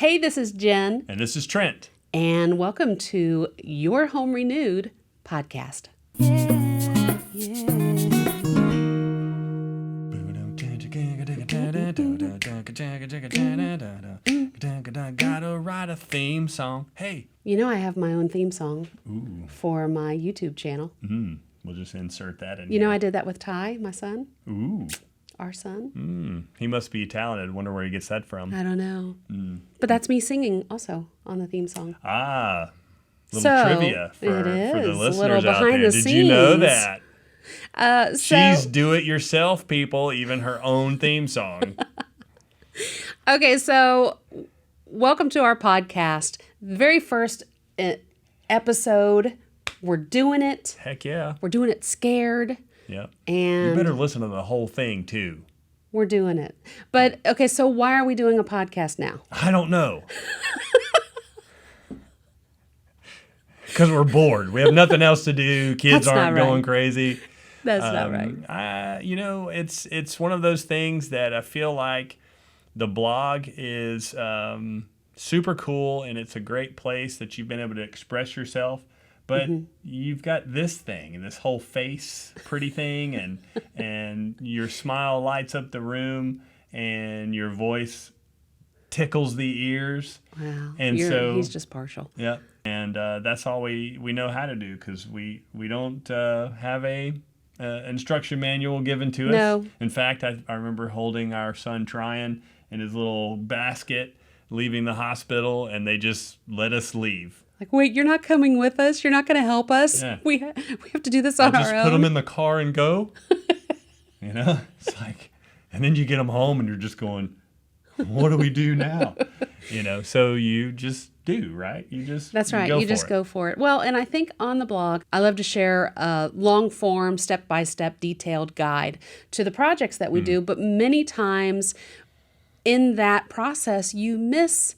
Hey, this is Jen. And this is Trent. And welcome to Your Home Renewed podcast. Gotta write a theme song. Hey. You know I have my own theme song Ooh. for my YouTube channel. We'll just insert that in. You know I did that with Ty, my son. Ooh. Our son. He must be talented. Wonder where he gets that from. I don't know. But that's me singing also on the theme song. Little trivia for the listeners out there. Did you know that? She's do-it-yourself, people, even her own theme song. Okay, so welcome to our podcast. The very first episode, we're doing it. Heck yeah. We're doing it scared. Yeah. And you better listen to the whole thing, too. We're doing it. But, okay, so why are we doing a podcast now? I don't know. Because we're bored. We have nothing else to do. Kids aren't going crazy. That's not right. It's one of those things that I feel like the blog is super cool, and it's a great place that you've been able to express yourself. But you've got this thing, and this whole face pretty thing, and your smile lights up the room, and your voice tickles the ears. Wow. And he's just partial. Yeah. And that's all we know how to do, because we don't have a instruction manual given to us. No. In fact, I remember holding our son Tryon in his little basket, leaving the hospital, and they just let us leave. Like, wait, you're not coming with us? You're not going to help us? Yeah. We have to do this on our own? Just put them in the car and go. It's like, and then you get them home and you're just going, what do we do now? So you just do, right? That's right. You just go for it. Well, and I think on the blog, I love to share a long form, step-by-step, detailed guide to the projects that we do. But many times in that process, you miss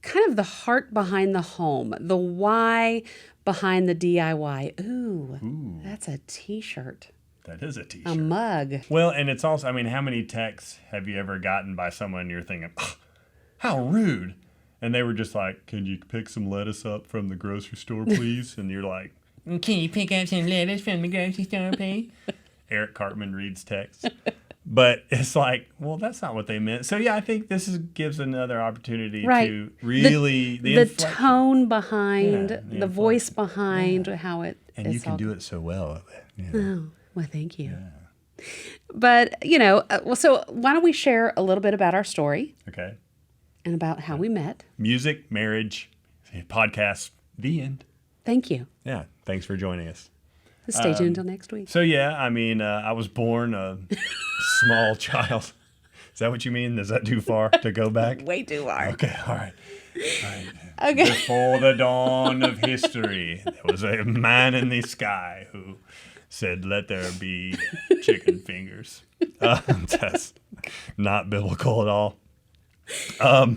kind of the heart behind the home, the why behind the DIY. Ooh. That's a t-shirt. That is a t-shirt. A mug. Well, and it's also, how many texts have you ever gotten by someone and you're thinking, how rude? And they were just like, can you pick some lettuce up from the grocery store, please? And you're like, can you pick up some lettuce from the grocery store, please? Eric Cartman reads texts. But it's like, well, that's not what they meant. So, yeah, I think this gives another opportunity to really... The tone behind, the voice behind how it is. And you can do it so well. Oh, well, thank you. Yeah. But, so why don't we share a little bit about our story? Okay. And about how we met. Music, marriage, podcast, the end. Thank you. Yeah, thanks for joining us. Stay tuned until next week. So, I was born a small child. Is that what you mean? Is that too far to go back? Way too far. Okay, all right. Okay. Before the dawn of history, there was a man in the sky who said, let there be chicken fingers. That's not biblical at all. I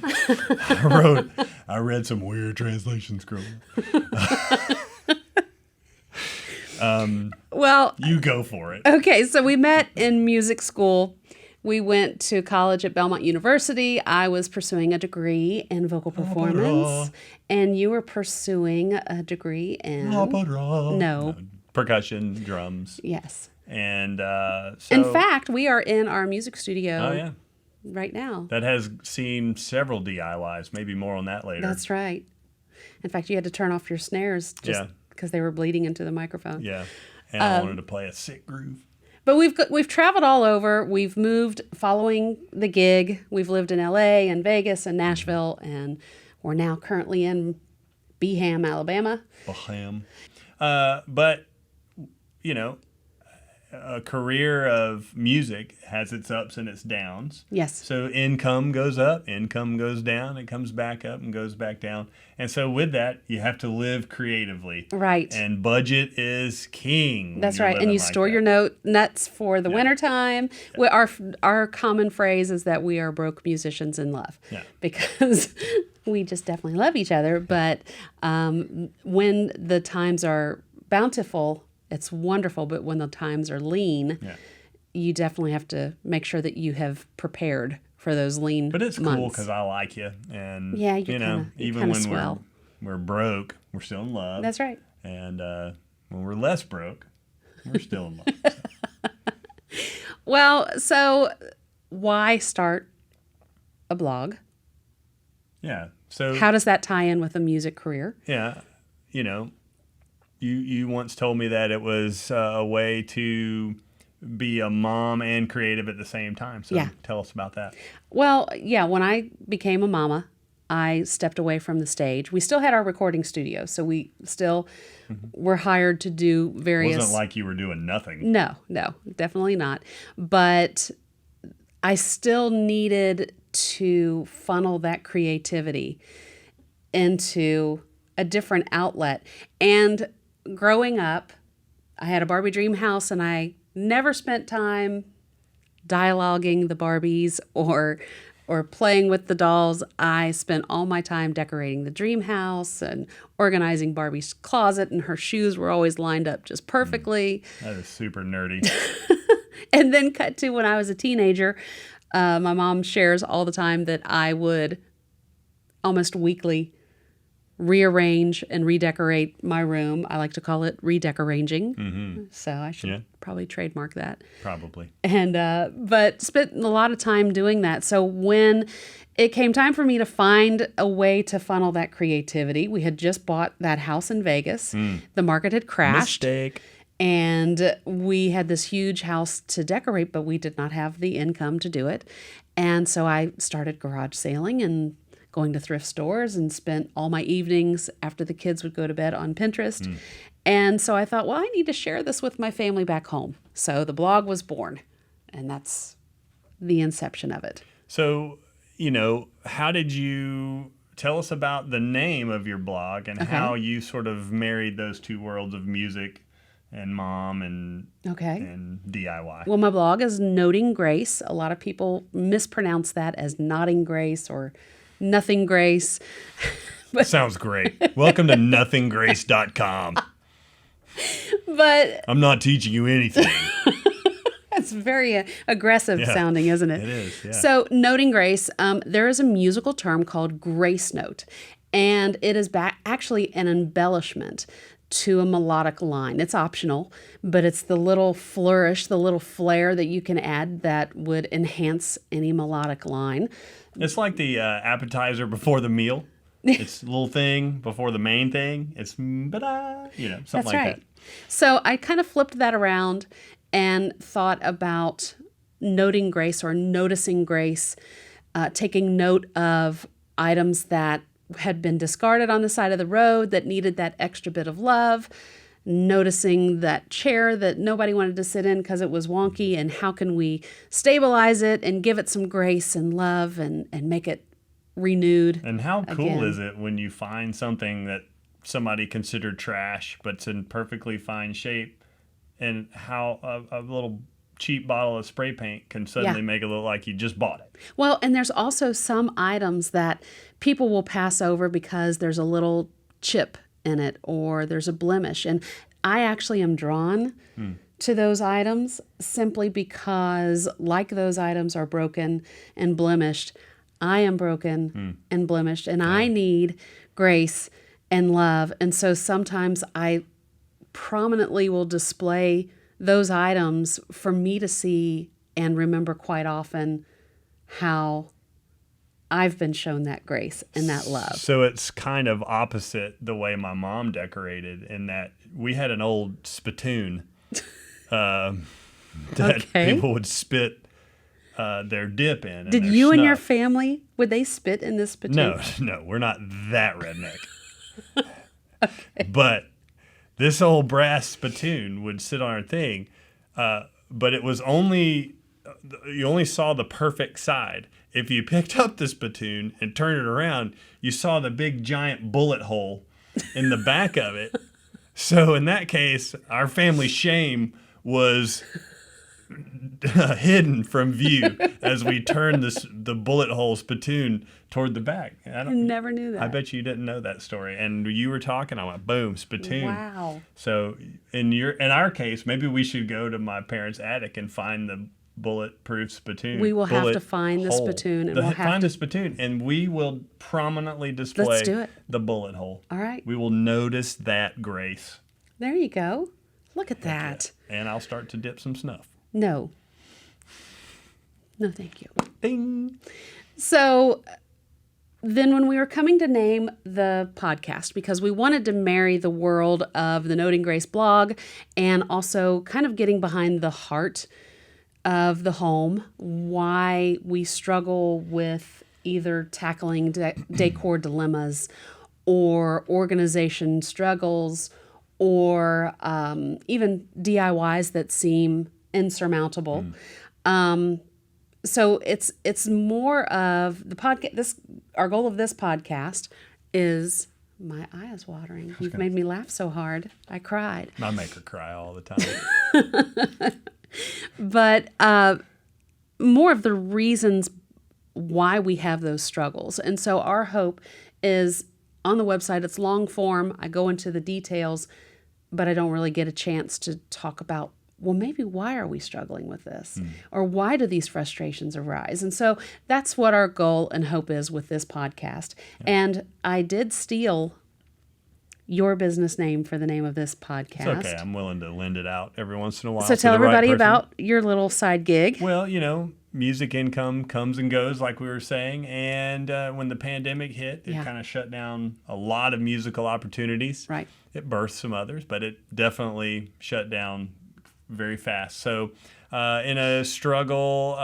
read some weird translations growing up. Well, you go for it. Okay, so we met in music school. We went to college at Belmont University. I was pursuing a degree in vocal performance, and you were pursuing a degree in percussion, drums. Yes. And in fact, we are in our music studio. Oh yeah. Right now. That has seen several DIYs. Maybe more on that later. That's right. In fact, you had to turn off your snares just because they were bleeding into the microphone. Yeah, and I wanted to play a sick groove. But we've traveled all over. We've moved following the gig. We've lived in L.A. and Vegas and Nashville, and we're now currently in Beham, Alabama. But, a career of music has its ups and its downs. Yes. So income goes up, income goes down, it comes back up and goes back down. And so with that, you have to live creatively. Right. And budget is king. That's right. And you store your nuts for the wintertime. Yeah. Our common phrase is that we are broke musicians in love. Yeah. Because we just definitely love each other. But when the times are bountiful, it's wonderful, but when the times are lean, you definitely have to make sure that you have prepared for those lean But it's months. cool because I like you, and Yeah, even when swell. we're broke, we're still in love. That's right. And when we're less broke, we're still in love. Well, so why start a blog? Yeah. So how does that tie in with a music career? Yeah, you once told me that it was a way to be a mom and creative at the same time. So tell us about that. Well, yeah, when I became a mama, I stepped away from the stage. We still had our recording studio, so we still were hired to do various... It wasn't like you were doing nothing. No, definitely not. But I still needed to funnel that creativity into a different outlet. And growing up, I had a Barbie dream house, and I never spent time dialoguing the Barbies or playing with the dolls. I spent all my time decorating the dream house and organizing Barbie's closet, and her shoes were always lined up just perfectly. That is super nerdy. And then cut to when I was a teenager, my mom shares all the time that I would almost weekly rearrange and redecorate my room. I like to call it redecoranging. Mm-hmm. So I should probably trademark that. Probably. And but spent a lot of time doing that. So when it came time for me to find a way to funnel that creativity, we had just bought that house in Vegas. The market had crashed. Mistake. And we had this huge house to decorate, but we did not have the income to do it. And so I started garage sailing and going to thrift stores, and spent all my evenings after the kids would go to bed on Pinterest. And so I thought, well, I need to share this with my family back home. So the blog was born, and that's the inception of it. So, how did you tell us about the name of your blog and how you sort of married those two worlds of music and mom and DIY? Well, my blog is Noting Grace. A lot of people mispronounce that as Nodding Grace or Nothing Grace. Sounds great. Welcome to nothinggrace.com. But I'm not teaching you anything. That's very aggressive sounding, isn't it? It is, yeah. So Noting Grace, there is a musical term called grace note, and it is actually an embellishment to a melodic line. It's optional, but it's the little flourish, the little flair that you can add that would enhance any melodic line. It's like the appetizer before the meal. It's a little thing before the main thing. It's something That's like right. that. So I kind of flipped that around and thought about noting grace or noticing grace, taking note of items that had been discarded on the side of the road that needed that extra bit of love, noticing that chair that nobody wanted to sit in because it was wonky, and how can we stabilize it and give it some grace and love and make it renewed. And how cool again. is it when you find something that somebody considered trash but's in perfectly fine shape, and how a little cheap bottle of spray paint can suddenly make it look like you just bought it. Well, and there's also some items that people will pass over because there's a little chip in it or there's a blemish. And I actually am drawn to those items simply because, like those items are broken and blemished, I am broken and blemished, and I need grace and love. And so sometimes I prominently will display those items for me to see and remember quite often how I've been shown that grace and that love. So it's kind of opposite the way my mom decorated, in that we had an old spittoon that people would spit their dip in. Did you and your family, would they spit in this spittoon? No, we're not that redneck. But this old brass spittoon would sit on our thing, but it was you only saw the perfect side. If you picked up the spittoon and turned it around, you saw the big giant bullet hole in the back of it. So in that case, our family shame was hidden from view as we turned the bullet hole spittoon toward the back. I never knew that. I bet you didn't know that story. And you were talking, I went, boom, spittoon. Wow. So in our case, maybe we should go to my parents' attic and find the bulletproof spittoon. We will have bullet to find the hole. spittoon, and The- we'll have find to. the spittoon, and we will prominently display Let's do it. the bullet hole. All right. We will notice that grace. There you go. Look at that. And I'll start to dip some snuff. No. No, thank you. Ding. So then when we were coming to name the podcast, because we wanted to marry the world of the Noting Grace blog and also kind of getting behind the heart of the home, why we struggle with either tackling decor dilemmas or organization struggles or even DIYs that seem insurmountable. So it's more of the podcast. Our goal of this podcast is, my eye is watering. You've made me laugh so hard. I cried. I make her cry all the time. But more of the reasons why we have those struggles. And so our hope is on the website, it's long form. I go into the details, but I don't really get a chance to talk about, well, maybe why are we struggling with this? Or why do these frustrations arise? And so that's what our goal and hope is with this podcast. Yeah. And I did steal your business name for the name of this podcast. It's okay. I'm willing to lend it out every once in a while. So tell everybody about your little side gig. Well, music income comes and goes, like we were saying. And when the pandemic hit, it kind of shut down a lot of musical opportunities. Right. It birthed some others, but it definitely shut down very fast. So in a struggle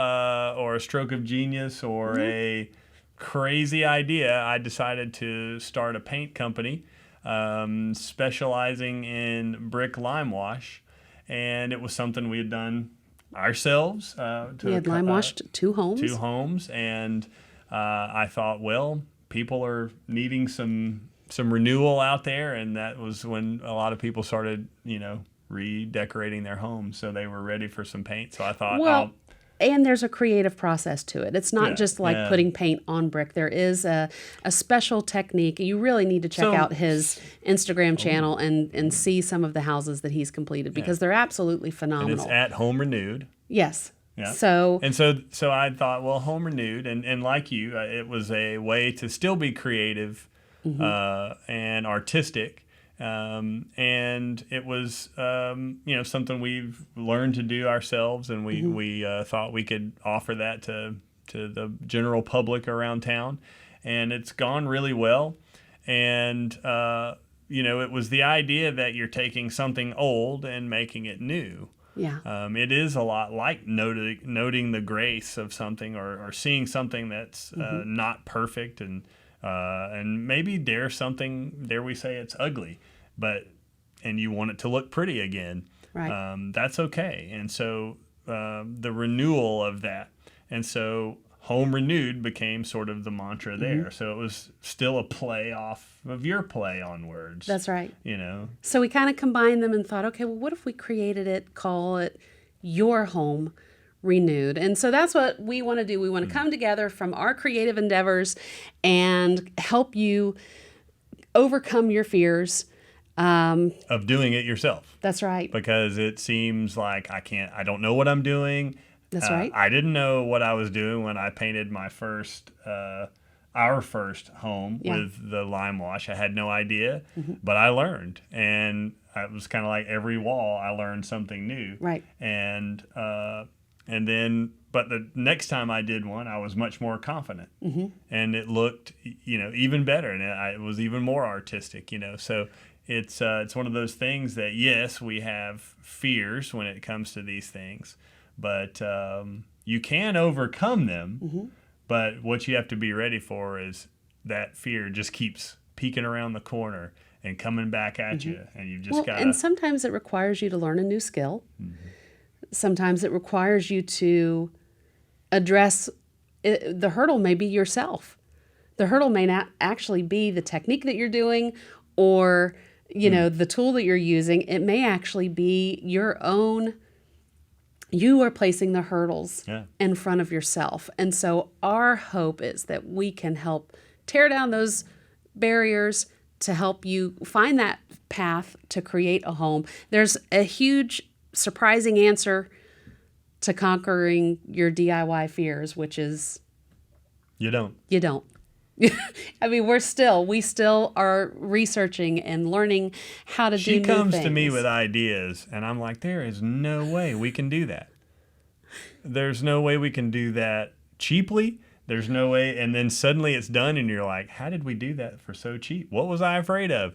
or a stroke of genius or a crazy idea, I decided to start a paint company specializing in brick lime wash. And it was something we had done ourselves. We had lime washed 2 homes. 2 homes. And I thought, well, people are needing some renewal out there. And that was when a lot of people started, redecorating their homes, so they were ready for some paint. So I thought, and there's a creative process to it. It's not just like putting paint on brick. There is a special technique. You really need to check out his Instagram channel and see some of the houses that he's completed, because they're absolutely phenomenal. And it's at Home Renewed. Yes. Yeah. So I thought, well, Home Renewed, and like you, it was a way to still be creative and artistic. And it was, something we've learned to do ourselves, and we thought we could offer that to the general public around town, and it's gone really well. And, it was the idea that you're taking something old and making it new. Yeah. It is a lot like noting the grace of something or seeing something that's not perfect and maybe dare we say it's ugly, and you want it to look pretty again. Right. That's okay. And so the renewal of that. And so Home Renewed became sort of the mantra there. So it was still a play off of your play on words. That's right. So we kind of combined them and thought, okay, well, what if we call it Your Home Renewed? And so that's what we want to do. We want to come together from our creative endeavors and help you overcome your fears of doing it yourself. That's right. Because it seems like I don't know what I'm doing. That's right. I didn't know what I was doing when I painted my our first home with the lime wash. I had no idea, but I learned. And it was kind of like every wall, I learned something new. Right. And but the next time I did one, I was much more confident, and it looked, even better, and it was even more artistic, So it's one of those things that, yes, we have fears when it comes to these things, but you can overcome them. But what you have to be ready for is that fear just keeps peeking around the corner and coming back at you, and you've just got to. And sometimes it requires you to learn a new skill. Sometimes it requires you to address the hurdle. May be yourself. The hurdle may not actually be the technique that you're doing or the tool that you're using. It may actually be your own. You are placing the hurdles in front of yourself. And so our hope is that we can help tear down those barriers to help you find that path to create a home. There's a huge surprising answer to conquering your DIY fears, which is You don't. you don't. I mean, we still are researching and learning how to do new things. She comes to me with ideas, and I'm like, there is no way we can do that. There's no way we can do that cheaply. There's no way. And then suddenly it's done, and you're like, how did we do that for so cheap? What was I afraid of?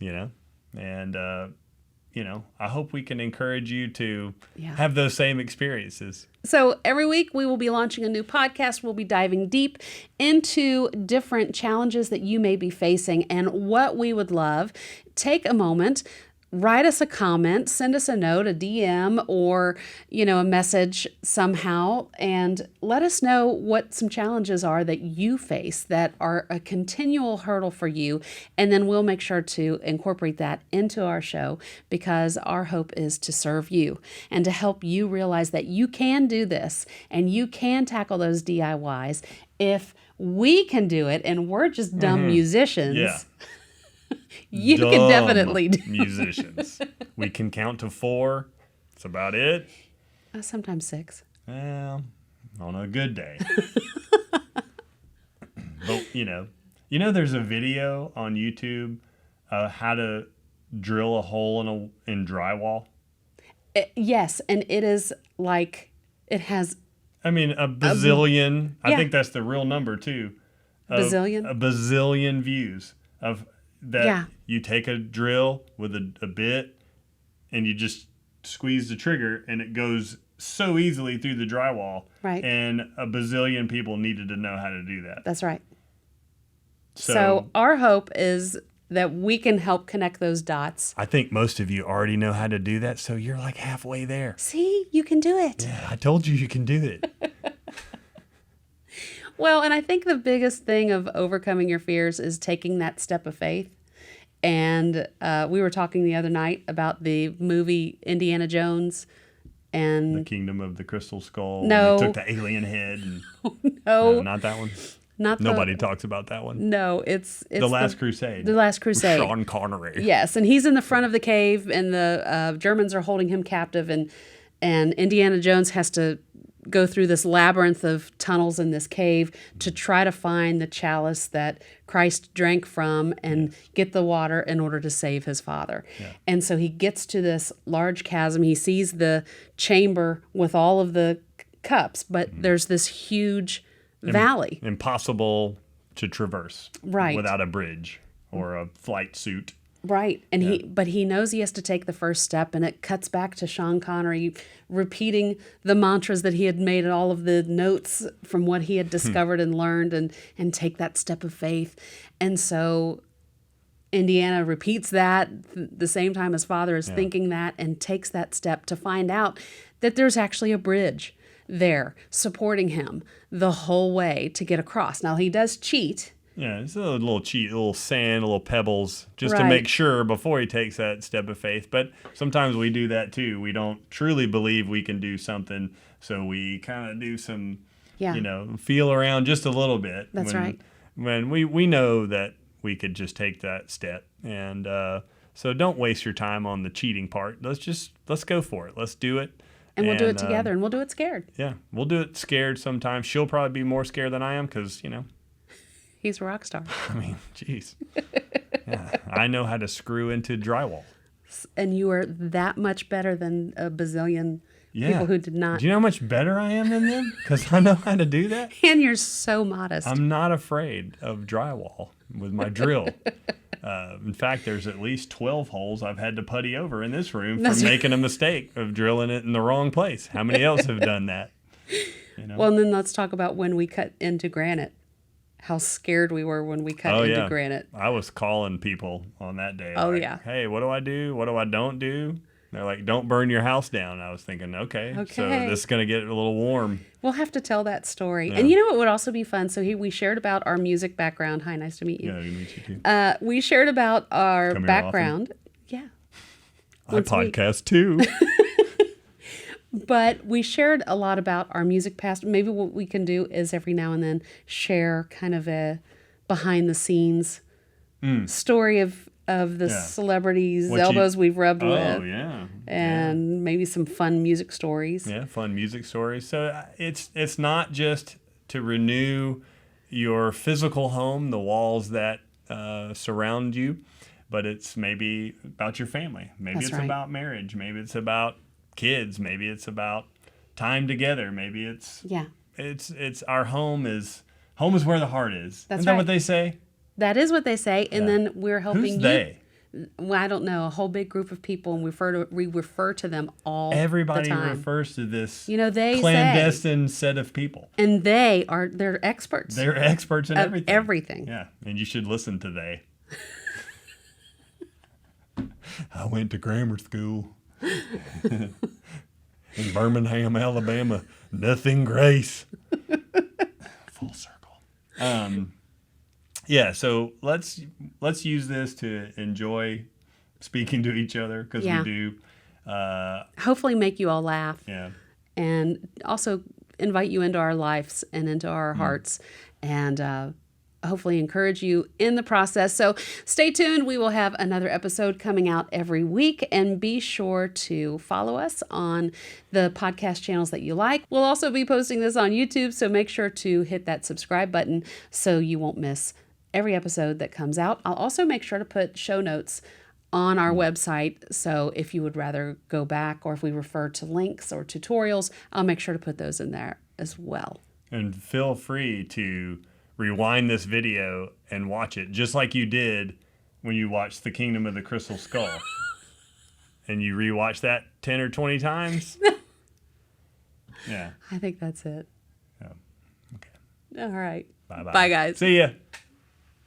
And, I hope we can encourage you to have those same experiences. So every week we will be launching a new podcast. We'll be diving deep into different challenges that you may be facing. And what we would love, take a moment, write us a comment, send us a note, a DM, or, a message somehow, and let us know what some challenges are that you face that are a continual hurdle for you. And then we'll make sure to incorporate that into our show, because our hope is to serve you and to help you realize that you can do this and you can tackle those DIYs. If we can do it and we're just dumb musicians. Yeah. You can definitely do musicians. We can count to 4. That's about it. Sometimes 6. Well, on a good day. But, there's a video on YouTube how to drill a hole in drywall. Yes, and it is like, it has... a bazillion. I think that's the real number, too. Bazillion? A bazillion views of... that you take a drill with a bit and you just squeeze the trigger and it goes so easily through the drywall. Right. And a bazillion people needed to know how to do that. That's right. So our hope is that we can help connect those dots. I think most of you already know how to do that, so you're like halfway there. See, you can do it. Yeah, I told you can do it. Well, and I think the biggest thing of overcoming your fears is taking that step of faith. And we were talking the other night about the movie Indiana Jones and... The Kingdom of the Crystal Skull. No. They took the alien head. And, no. Not that one. Nobody talks about that one. No, it's The Last Crusade. The Last Crusade. With Sean Connery. Yes, and he's in the front of the cave, and the Germans are holding him captive, and Indiana Jones has to go through this labyrinth of tunnels in this cave to try to find the chalice that Christ drank from and get the water in order to save his father. Yeah. And so he gets to this large chasm. He sees the chamber with all of the cups, but there's this huge valley. Impossible to traverse. Right. Without a bridge or a flight suit. Right. And he knows he has to take the first step, and it cuts back to Sean Connery repeating the mantras that he had made and all of the notes from what he had discovered and learned, and take that step of faith. And so Indiana repeats that the same time his father is thinking that, and takes that step to find out that there's actually a bridge there supporting him the whole way to get across. Now, he does cheat. Yeah, it's a little cheat, a little sand, a little pebbles, just to make sure before he takes that step of faith. But sometimes we do that too. We don't truly believe we can do something, so we kind of do some, feel around just a little bit. That's right. When we know that we could just take that step. And so don't waste your time on the cheating part. Let's go for it. Let's do it. And we'll do it together, and we'll do it scared. Yeah, we'll do it scared sometimes. She'll probably be more scared than I am because, He's a rock star. I mean, jeez. Yeah, I know how to screw into drywall. And you are that much better than a bazillion people who did not. Do you know how much better I am than them? Because I know how to do that. And you're so modest. I'm not afraid of drywall with my drill. In fact, there's at least 12 holes I've had to putty over in this room for making a mistake of drilling it in the wrong place. How many else have done that? Well, and then let's talk about when we cut into granite. How scared we were when we cut into granite. I was calling people on that day. Hey, what do I do? What do I don't do? They're like, don't burn your house down. I was thinking, okay. So this is going to get a little warm. We'll have to tell that story. Yeah. And you know what would also be fun? So we shared about our music background. Hi, nice to meet you. Yeah, nice to meet you too. We shared about our background. Yeah. I podcast too. But we shared a lot about our music past. Maybe what we can do is every now and then share kind of a behind the scenes story of of the Yeah. celebrities' What you- elbows we've rubbed Oh, with, yeah. and maybe some fun music stories. Yeah, fun music stories. So it's not just to renew your physical home, the walls that surround you, but it's maybe about your family. Maybe That's it's right. about marriage. Maybe it's about kids. Maybe it's about time together. Maybe it's Yeah, our home is where the heart is. That's Isn't that right. what they say? that is what they say. And Yeah. then we're helping Who's you. they? Well, I don't know, a whole big group of people, and we refer to them all Everybody the time. refers to this They clandestine set of people. and they're experts They're experts in of everything. everything. Yeah, and you should listen to they. I went to grammar school in Birmingham, Alabama. Nothing grace. Full circle. Yeah, so let's use this to enjoy speaking to each other, because Yeah. we do. Hopefully make you all laugh, Yeah. and also invite you into our lives and into our hearts, and hopefully encourage you in the process. So stay tuned. We will have another episode coming out every week, and be sure to follow us on the podcast channels that you like. We'll also be posting this on YouTube, so make sure to hit that subscribe button so you won't miss every episode that comes out. I'll also make sure to put show notes on our website, so if you would rather go back, or if we refer to links or tutorials, I'll make sure to put those in there as well. And feel free to rewind this video and watch it just like you did when you watched The Kingdom of the Crystal Skull. And you rewatch that 10 or 20 times. Yeah. I think that's it. Yeah. Okay. All right. Bye-bye. Bye, guys. See ya.